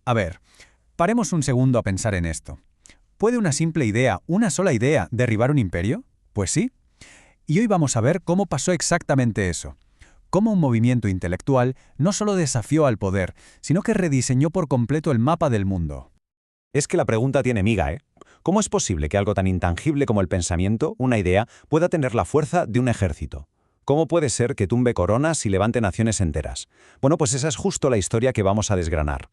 A ver, paremos un segundo a pensar en esto. ¿Puede una simple idea, una sola idea, derribar un imperio? Pues sí. Y hoy vamos a ver cómo pasó exactamente eso. Cómo un movimiento intelectual no solo desafió al poder, sino que rediseñó por completo el mapa del mundo. Es que la pregunta tiene miga, ¿eh? ¿Cómo es posible que algo tan intangible como el pensamiento, una idea, pueda tener la fuerza de un ejército? ¿Cómo puede ser que tumbe coronas y levante naciones enteras? Bueno, pues esa es justo la historia que vamos a desgranar.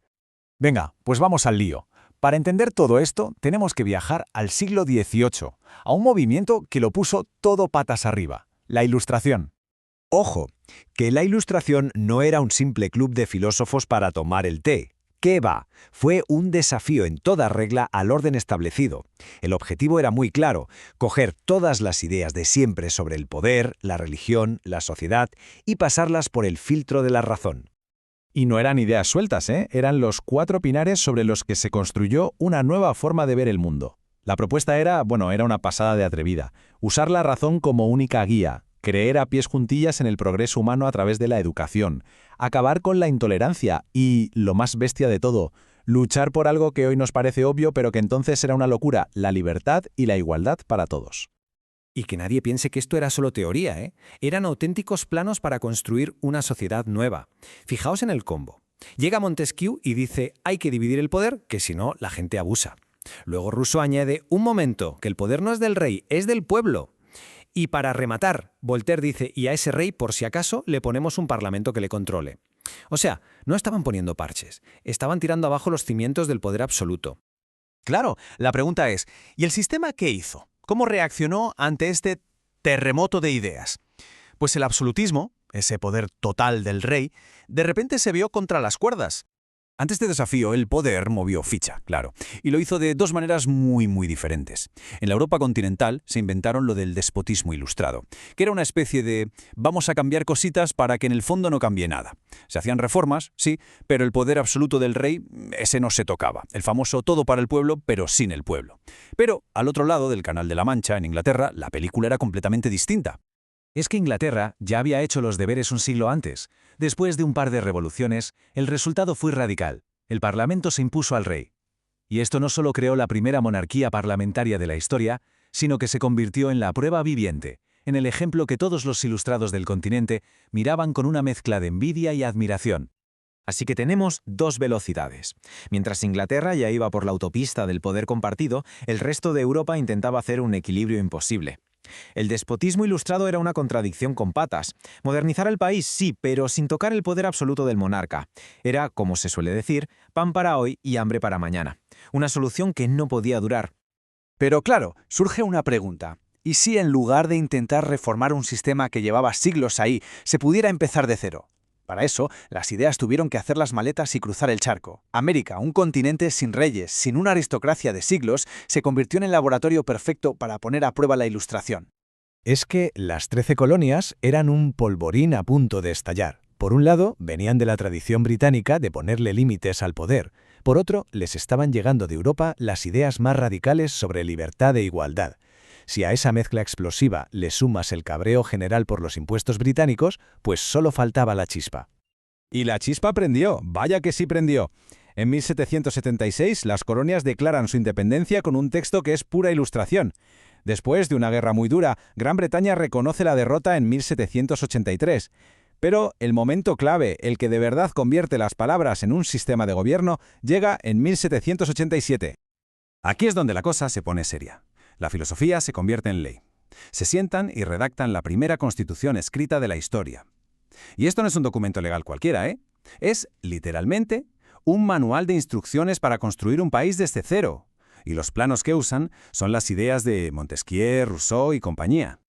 Venga, pues vamos al lío. Para entender todo esto, tenemos que viajar al siglo XVIII, a un movimiento que lo puso todo patas arriba, la Ilustración. Ojo, que la Ilustración no era un simple club de filósofos para tomar el té. ¿Qué va? Fue un desafío en toda regla al orden establecido. El objetivo era muy claro: coger todas las ideas de siempre sobre el poder, la religión, la sociedad y pasarlas por el filtro de la razón. Y no eran ideas sueltas, ¿eh? Eran los 4 pilares sobre los que se construyó una nueva forma de ver el mundo. La propuesta era una pasada de atrevida. Usar la razón como única guía, creer a pies juntillas en el progreso humano a través de la educación, acabar con la intolerancia y, lo más bestia de todo, luchar por algo que hoy nos parece obvio pero que entonces era una locura: la libertad y la igualdad para todos. Y que nadie piense que esto era solo teoría, ¿eh? Eran auténticos planos para construir una sociedad nueva. Fijaos en el combo. Llega Montesquieu y dice: hay que dividir el poder, que si no, la gente abusa. Luego Rousseau añade: un momento, que el poder no es del rey, es del pueblo. Y para rematar, Voltaire dice: y a ese rey, por si acaso, le ponemos un parlamento que le controle. O sea, no estaban poniendo parches, estaban tirando abajo los cimientos del poder absoluto. Claro, la pregunta es, ¿y el sistema qué hizo? ¿Cómo reaccionó ante este terremoto de ideas? Pues el absolutismo, ese poder total del rey, de repente se vio contra las cuerdas. Ante este desafío, el poder movió ficha, claro, y lo hizo de dos maneras muy diferentes. En la Europa continental se inventaron lo del despotismo ilustrado, que era una especie de vamos a cambiar cositas para que en el fondo no cambie nada. Se hacían reformas, sí, pero el poder absoluto del rey, ese no se tocaba. El famoso todo para el pueblo, pero sin el pueblo. Pero al otro lado del Canal de la Mancha, en Inglaterra, la película era completamente distinta. Es que Inglaterra ya había hecho los deberes un siglo antes. Después de un par de revoluciones, el resultado fue radical. El Parlamento se impuso al rey. Y esto no solo creó la primera monarquía parlamentaria de la historia, sino que se convirtió en la prueba viviente, en el ejemplo que todos los ilustrados del continente miraban con una mezcla de envidia y admiración. Así que tenemos dos velocidades. Mientras Inglaterra ya iba por la autopista del poder compartido, el resto de Europa intentaba hacer un equilibrio imposible. El despotismo ilustrado era una contradicción con patas. Modernizar el país, sí, pero sin tocar el poder absoluto del monarca. Era, como se suele decir, pan para hoy y hambre para mañana. Una solución que no podía durar. Pero claro, surge una pregunta. ¿Y si en lugar de intentar reformar un sistema que llevaba siglos ahí, se pudiera empezar de cero? Para eso, las ideas tuvieron que hacer las maletas y cruzar el charco. América, un continente sin reyes, sin una aristocracia de siglos, se convirtió en el laboratorio perfecto para poner a prueba la Ilustración. Es que las 13 colonias eran un polvorín a punto de estallar. Por un lado, venían de la tradición británica de ponerle límites al poder. Por otro, les estaban llegando de Europa las ideas más radicales sobre libertad e igualdad. Si a esa mezcla explosiva le sumas el cabreo general por los impuestos británicos, pues solo faltaba la chispa. Y la chispa prendió, vaya que sí prendió. En 1776, las colonias declaran su independencia con un texto que es pura ilustración. Después de una guerra muy dura, Gran Bretaña reconoce la derrota en 1783. Pero el momento clave, el que de verdad convierte las palabras en un sistema de gobierno, llega en 1787. Aquí es donde la cosa se pone seria. La filosofía se convierte en ley. Se sientan y redactan la primera constitución escrita de la historia. Y esto no es un documento legal cualquiera, ¿eh? Es, literalmente, un manual de instrucciones para construir un país desde cero. Y los planos que usan son las ideas de Montesquieu, Rousseau y compañía.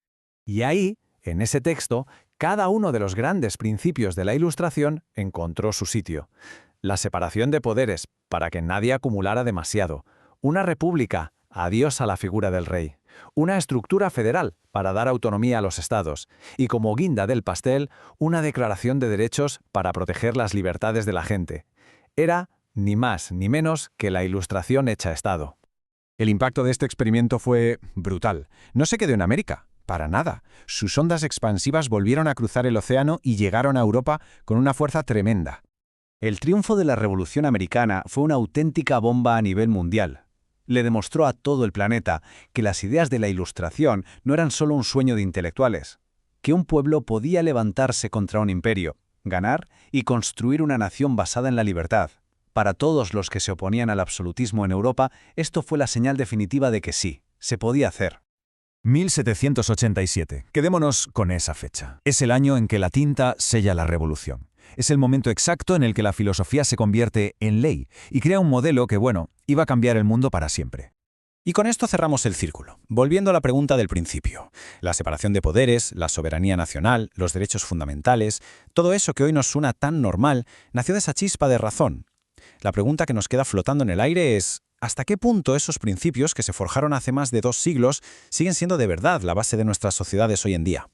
Y ahí, en ese texto, cada uno de los grandes principios de la Ilustración encontró su sitio. La separación de poderes, para que nadie acumulara demasiado. Una república, adiós a la figura del rey. Una estructura federal, para dar autonomía a los estados. Y como guinda del pastel, una declaración de derechos para proteger las libertades de la gente. Era, ni más ni menos, que la Ilustración hecha Estado. El impacto de este experimento fue brutal. No se quedó en América, para nada. Sus ondas expansivas volvieron a cruzar el océano y llegaron a Europa con una fuerza tremenda. El triunfo de la Revolución Americana fue una auténtica bomba a nivel mundial. Le demostró a todo el planeta que las ideas de la Ilustración no eran solo un sueño de intelectuales, que un pueblo podía levantarse contra un imperio, ganar y construir una nación basada en la libertad. Para todos los que se oponían al absolutismo en Europa, esto fue la señal definitiva de que sí, se podía hacer. 1787. Quedémonos con esa fecha. Es el año en que la tinta sella la revolución. Es el momento exacto en el que la filosofía se convierte en ley y crea un modelo que, iba a cambiar el mundo para siempre. Y con esto cerramos el círculo. Volviendo a la pregunta del principio. La separación de poderes, la soberanía nacional, los derechos fundamentales, todo eso que hoy nos suena tan normal, nació de esa chispa de razón. La pregunta que nos queda flotando en el aire es: ¿hasta qué punto esos principios que se forjaron hace más de 2 siglos siguen siendo de verdad la base de nuestras sociedades hoy en día?